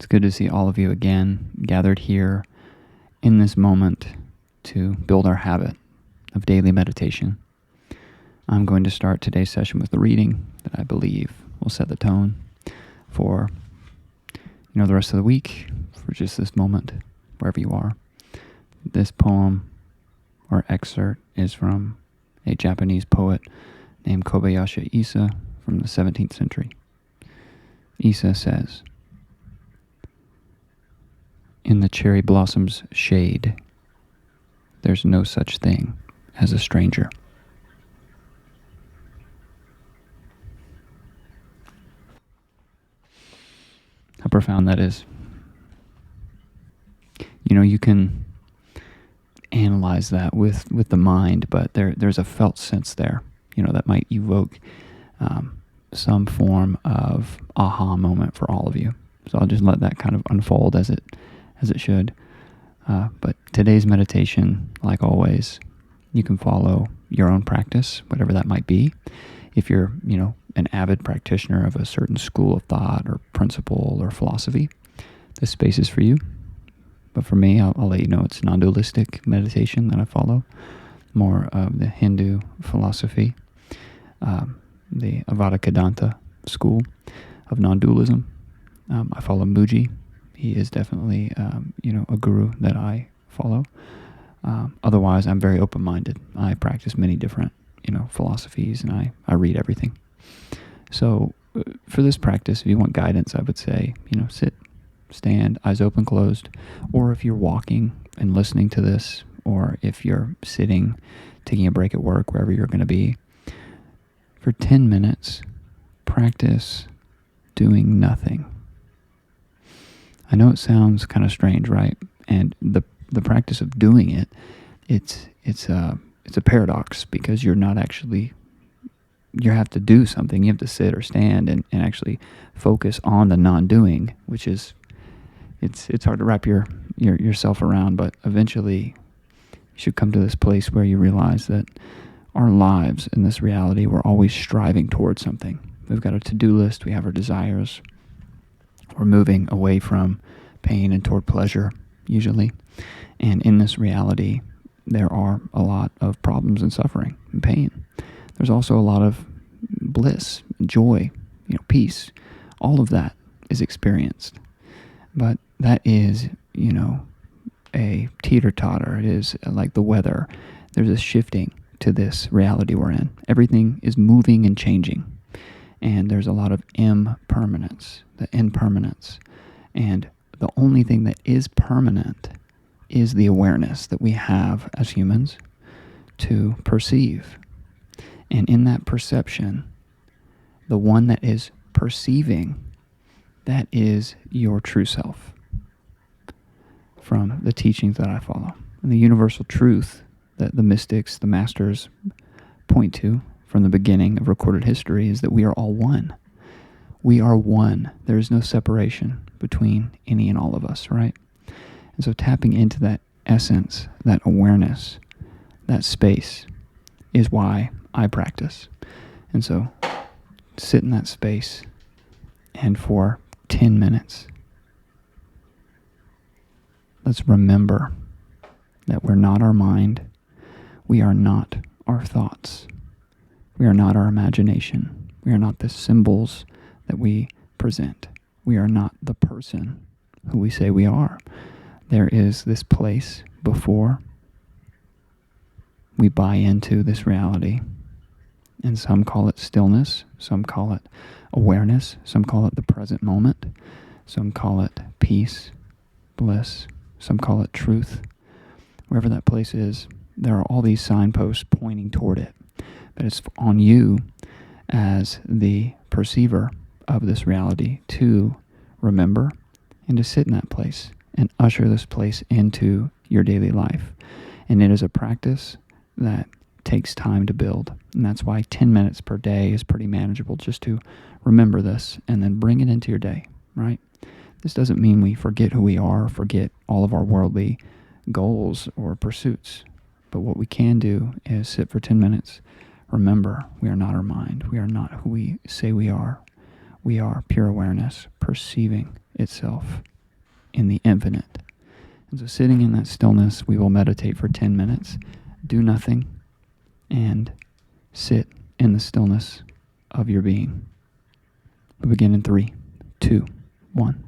It's good to see all of you again gathered here in this moment to build our habit of daily meditation. I'm going to start today's session with a reading that I believe will set the tone for the rest of the week, for just this moment, wherever you are. This poem or excerpt is from a Japanese poet named Kobayashi Issa from the 17th century. Issa says, "In the cherry blossom's shade, there's no such thing as a stranger." How profound that is. You can analyze that with the mind, but there's a felt sense there, that might evoke some form of aha moment for all of you. So I'll just let that kind of unfold as it should. But today's meditation, like always, you can follow your own practice, whatever that might be. If you're, an avid practitioner of a certain school of thought or principle or philosophy, this space is for you. But for me, I'll let you know it's non-dualistic meditation that I follow, more of the Hindu philosophy, the Avadakadanta school of non-dualism. I follow Muji. He is definitely, a guru that I follow. Otherwise, I'm very open-minded. I practice many different, philosophies, and I read everything. So for this practice, if you want guidance, I would say, sit, stand, eyes open, closed. Or if you're walking and listening to this, or if you're sitting, taking a break at work, wherever you're going to be, for 10 minutes, practice doing nothing. I know it sounds kind of strange, right? And the practice of doing it, it's a paradox, because you're not actually, you have to do something. You have to sit or stand and actually focus on the non-doing, which is, it's hard to wrap yourself around, but eventually you should come to this place where you realize that our lives in this reality, we're always striving towards something. We've got a to-do list, we have our desires. We're moving away from pain and toward pleasure, usually. And in this reality, there are a lot of problems and suffering and pain. There's also a lot of bliss, joy, peace. All of that is experienced. But that is, a teeter-totter. It is like the weather. There's a shifting to this reality we're in. Everything is moving and changing. And there's a lot of impermanence, the impermanence. And the only thing that is permanent is the awareness that we have as humans to perceive. And in that perception, the one that is perceiving, that is your true self, from the teachings that I follow. And the universal truth that the mystics, the masters, point to from the beginning of recorded history is that we are all one. We are one. There is no separation between any and all of us, right? And so tapping into that essence, that awareness, that space is why I practice. And so sit in that space, and for 10 minutes, let's remember that we're not our mind. We are not our thoughts. We are not our imagination. We are not the symbols that we present. We are not the person who we say we are. There is this place before we buy into this reality. And some call it stillness. Some call it awareness. Some call it the present moment. Some call it peace, bliss. Some call it truth. Wherever that place is, there are all these signposts pointing toward it. But it's on you as the perceiver of this reality to remember and to sit in that place and usher this place into your daily life. And it is a practice that takes time to build. And that's why 10 minutes per day is pretty manageable, just to remember this and then bring it into your day, right? This doesn't mean we forget who we are, forget all of our worldly goals or pursuits. But what we can do is sit for 10 minutes. Remember, we are not our mind. We are not who we say we are. We are pure awareness perceiving itself in the infinite. And so sitting in that stillness, we will meditate for 10 minutes, do nothing, and sit in the stillness of your being. We begin in 3, 2, 1.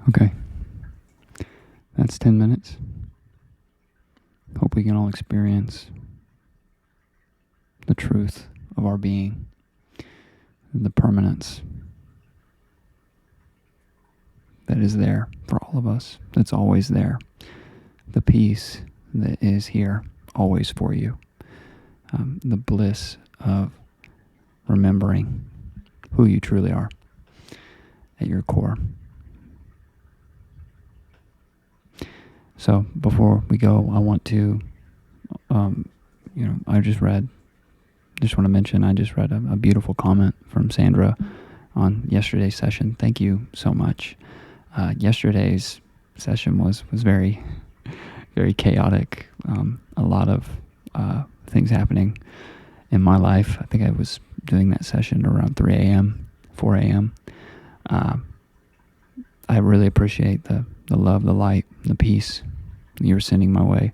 Okay. That's 10 minutes. Hope we can all experience the truth of our being, the permanence that is there for all of us, that's always there, the peace that is here always for you, the bliss of remembering who you truly are at your core. So before we go, I want to, I just want to mention, I just read a beautiful comment from Sandra on yesterday's session. Thank you so much. Yesterday's session was very, very chaotic. A lot of things happening in my life. I think I was doing that session around 3 a.m., 4 a.m. I really appreciate the love, the light, the peace you're sending my way,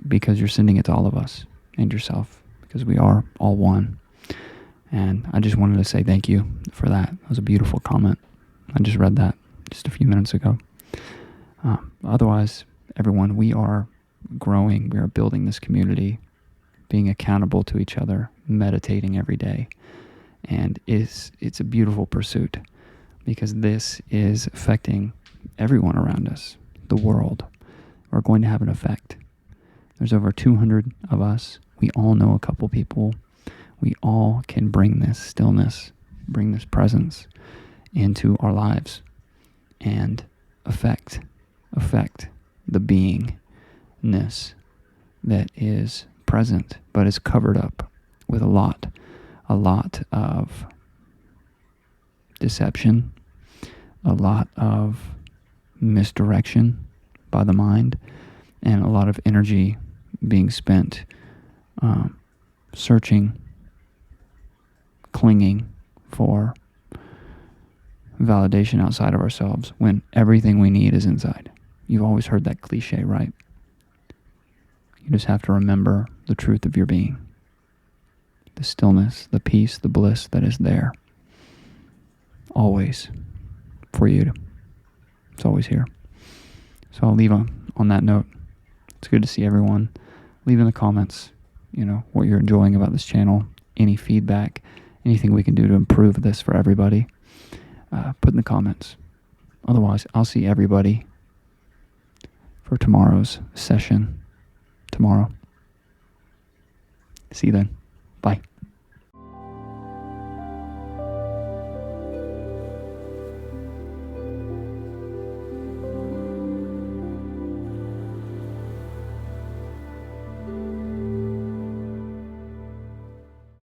because you're sending it to all of us and yourself, because we are all one. And I just wanted to say thank you for that. That was a beautiful comment. I just read that just a few minutes ago. Otherwise, everyone, we are growing. We are building this community, being accountable to each other, meditating every day. And it's a beautiful pursuit, because this is affecting everyone around us, the world. We're going to have an effect. There's over 200 of us. We all know a couple people. We all can bring this stillness, bring this presence into our lives and affect the beingness that is present but is covered up with a lot of deception, a lot of misdirection by the mind, and a lot of energy being spent searching, clinging for validation outside of ourselves when everything we need is inside. You've always heard that cliche, right? You just have to remember the truth of your being, the stillness, the peace, the bliss that is there always for you. It's always here. So I'll leave on that note. It's good to see everyone. Leave in the comments, what you're enjoying about this channel, any feedback, anything we can do to improve this for everybody. Put in the comments. Otherwise, I'll see everybody for tomorrow's session tomorrow. See you then. Bye.